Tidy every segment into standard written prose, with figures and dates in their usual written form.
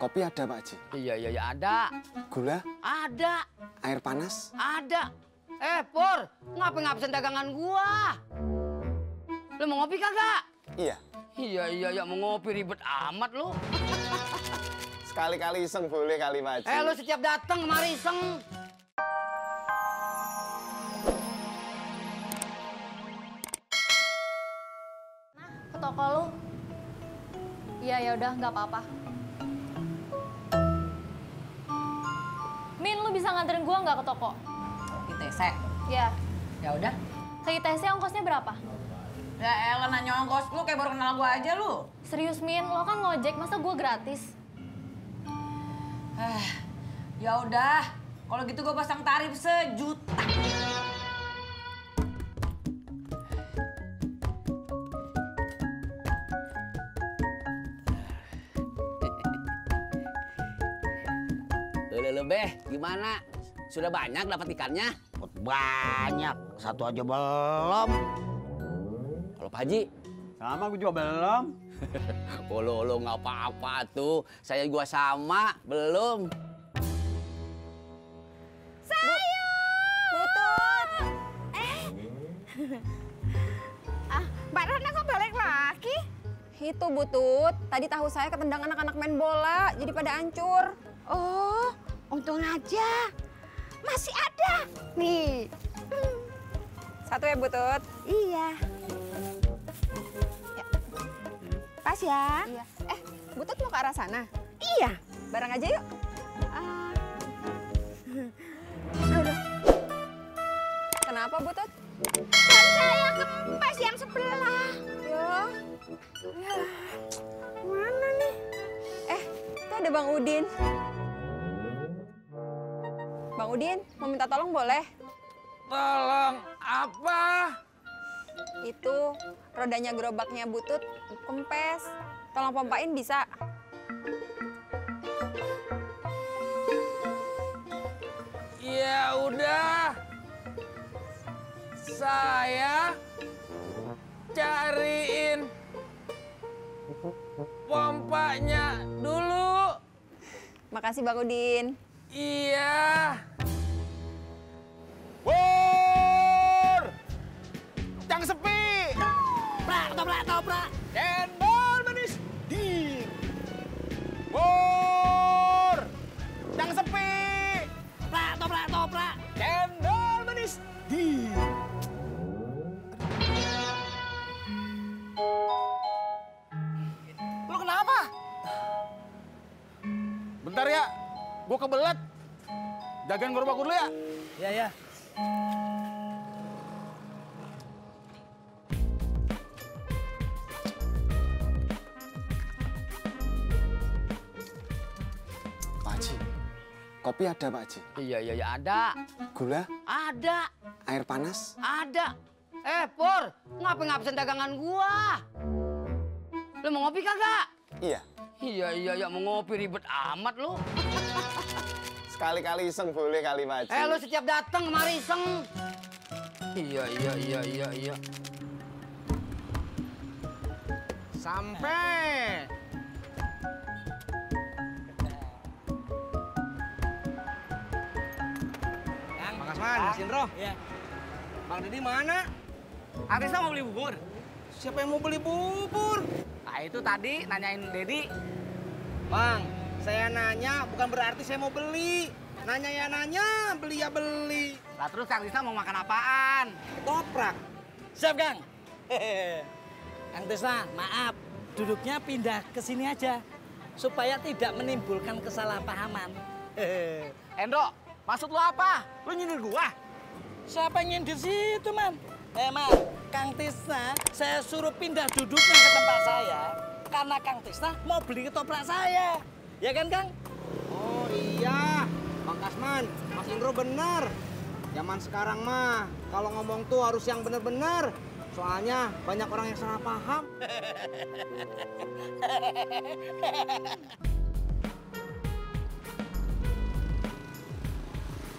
Kopi ada, Pak Haji? Iya, ada. Gula? Ada. Air panas? Ada. Pur, ngapain ngabsen dagangan gua? Lu mau ngopi kagak? Iya. Iya, mau ngopi ribet amat lu. Sekali-kali iseng boleh kali, Pak Haji. Lu setiap datang kemari iseng. Ke toko lu. Iya, ya udah nggak apa-apa. Min, lu bisa nganterin gua nggak ke toko? ITC? Iya. Ya udah. Ke ITC ongkosnya berapa? Ya elah nanya ongkos, lu kayak baru kenal gua aja lu. Serius, Min, lo kan ngojek, masa gua gratis? Ya udah, kalau gitu gua pasang tarif 1 juta. Beh, gimana? Sudah banyak dapat ikannya? Banyak, satu aja belum. Kalau Pak Haji? Sama gue juga belum. Lo nggak apa-apa tuh. Saya gua sama, belum. Butut. Mbak Rana kok balik lagi? Itu Butut, tadi tahu saya ketendang anak-anak main bola, jadi pada hancur. Oh, untung aja. Masih ada. Nih. Satu ya Butut? Iya. Ya. Pas ya? Iya. Butut mau ke arah sana? Iya. Bareng aja yuk. Aduh. Kenapa Butut? Kan saya kempes yang sebelah. Ya. Mana nih? Itu ada Bang Udin. Bang Udin, mau minta tolong boleh? Tolong apa? Itu rodanya gerobaknya Butut kempes. Tolong pompain bisa? Ya udah. Saya cariin pompanya dulu. Makasih Bang Udin. Iya. Pur! Yang sepi! Toprak. Cendol manis! Di! Pur! Yang sepi! Toprak. Cendol manis! Di! Lu kenapa? Bentar ya, gua kebelet. Jagain gerobak dulu ya. Iya. Pak Haji, kopi ada Pak Haji? Iya, ada. Gula? Ada. Air panas? Ada. Pur, ngapain ngabsen dagangan gua? Lu mau ngopi kagak? Iya. Iya, mau ngopi ribet amat lu. Sekali-kali iseng boleh kali Pak Haji. Lu setiap datang kemari iseng. Iya. Sampai. Bang Kasman, Mas Indro. Iya. Bang Didi mana? Artisnya mau beli bubur? Siapa yang mau beli bubur? Nah itu tadi nanyain Dedi. Bang, saya nanya bukan berarti saya mau beli. Nanya ya nanya, beli ya beli. Lah terus Kang Tisna mau makan apaan? Toprak. Siap Kang. Kang Tisna, maaf. Duduknya pindah ke sini aja. Supaya tidak menimbulkan kesalahpahaman. Endro, maksud lu apa? Lu nyindir gua? Siapa yang nyindir situ, Man? Man, Kang Tisna, saya suruh pindah duduknya ke tempat saya. Karena Kang Tisna mau beli ketoprak saya. Ya kan, Kang? Oh iya, Bang Kasman, Mas Indro benar. Zaman sekarang mah, kalau ngomong tuh harus yang benar-benar. Soalnya banyak orang yang salah paham.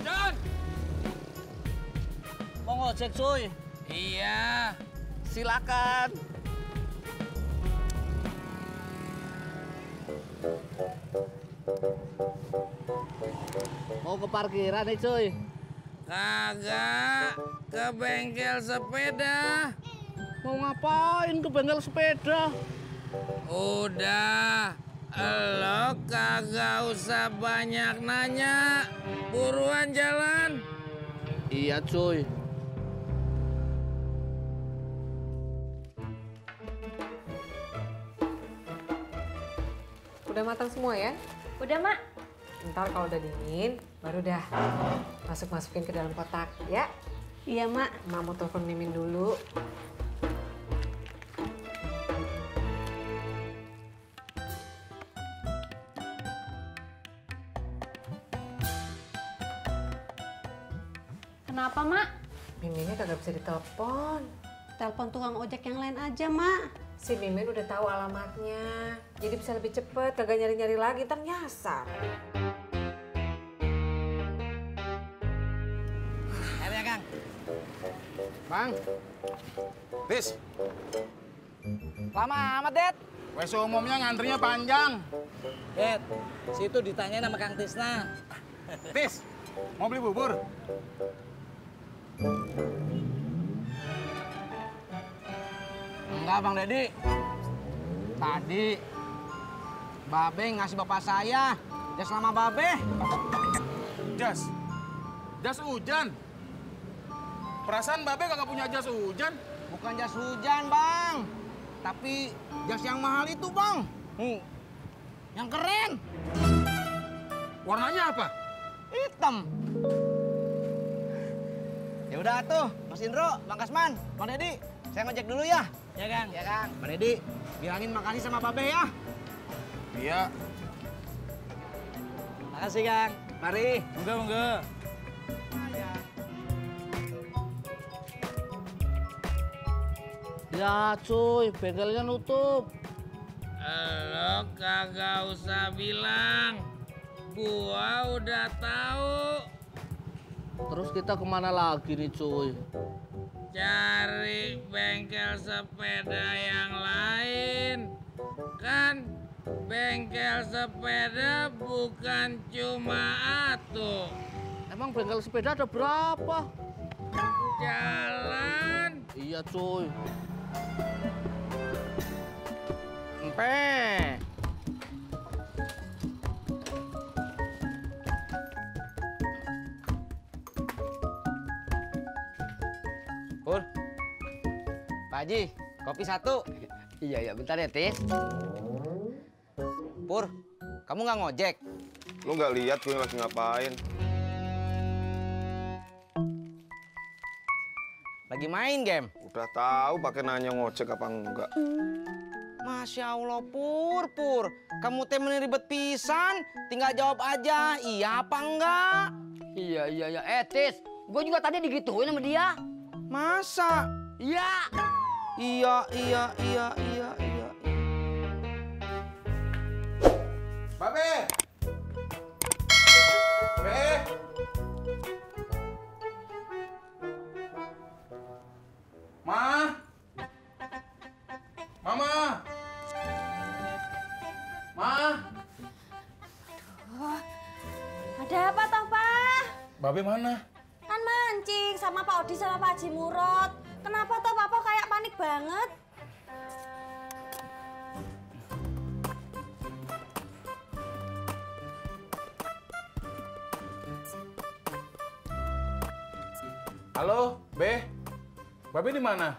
John! Mau ngojek, cuy? Iya, silakan. Mau ke parkiran nih cuy. Kagak, ke bengkel sepeda. Mau ngapain ke bengkel sepeda? Udah, lo kagak usah banyak nanya. Buruan jalan. Iya cuy. Udah matang semua ya? Udah, Mak. Ntar kalau udah dingin, baru dah masukin ke dalam kotak ya. Iya, Mak. Mak mau telepon Mimin dulu. Kenapa, Mak? Miminnya kagak bisa ditelepon. Telepon tukang ojek yang lain aja, Mak. Si Mimin udah tahu alamatnya. Jadi bisa lebih cepet, kagak nyari-nyari lagi, ntar nyasar. Air ya, Kang. Bang. Tis, Lama amat, Det. WC umumnya ngantrinya panjang. Det, situ ditanyain sama Kang Tisna. Tis, mau beli bubur? Enggak, Bang Dedi. Tadi Babe ngasih bapak saya jas nama Babe. Jas? Jas hujan? Perasaan Babe kagak punya jas hujan? Bukan jas hujan, Bang. Tapi jas yang mahal itu, Bang. Yang keren. Warnanya apa? Hitam. Ya udah tuh, Mas Indro, Bang Kasman, Bang Dedi, saya ngojek dulu ya. Ya, Kang. Ya, Kang. Bang Dedi, bilangin makasih sama Babe ya. Iya. Makasih, Kang. Mari. Enggak. Ya, cuy, bengkelnya nutup. Lo kagak usah bilang. Gua udah tahu. Terus kita kemana lagi nih, cuy? Cari bengkel sepeda yang lain. Kan bengkel sepeda bukan cuma atu. Emang bengkel sepeda ada berapa? Jalan. Iya, cuy. Empe. Pur. Pak Haji, kopi satu. Iya, bentar ya, Tis. Pur, kamu nggak ngojek? Lu nggak lihat gue lagi ngapain? Lagi main game. Udah tahu pakai nanya ngojek apa enggak? Masya Allah, Pur. Kamu teh ribet pisan. Tinggal jawab aja, iya apa enggak? Iya. Tis, gue juga tadi digituin sama dia. Masa? Iya. Iya. Babe! Be! Ma! Mama! Ma! Ada apa toh, Pak? Babe mana? Kan mancing sama Pak Odi sama Pak Haji Murad. Kenapa toh Papa kayak panik banget? Halo, Be. Babe di mana?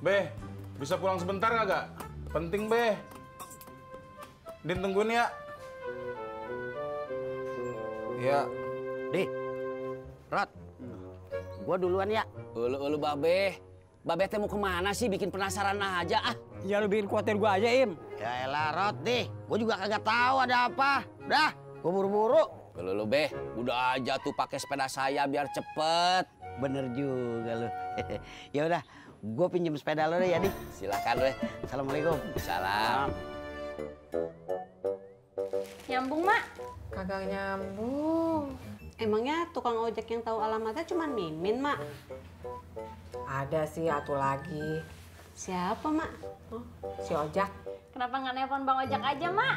Be, bisa pulang sebentar kagak? Penting, Be. Din tungguin ya. Iya. Di, Rod, gua duluan ya. Ulu Babe. Babe teh mau kemana sih? Bikin penasaran aja ah. Ya lu bikin khawatir gua aja, Im. Ya elah, Rod, di. Gua juga kagak tahu ada apa. Udah, gua buru-buru. Lu Be, udah aja tuh pakai sepeda saya biar cepet. Bener juga lu. Ya udah, gua pinjem sepeda lu deh ya, Di. Silakan, weh. Assalamualaikum. Salam. Nyambung, Mak? Kagak nyambung. Emangnya tukang ojek yang tahu alamatnya cuma Mimin, Mak? Ada sih atu lagi. Siapa, Mak? Oh, si Ojak. Kenapa nggak nelpon Bang Ojak aja, Mak?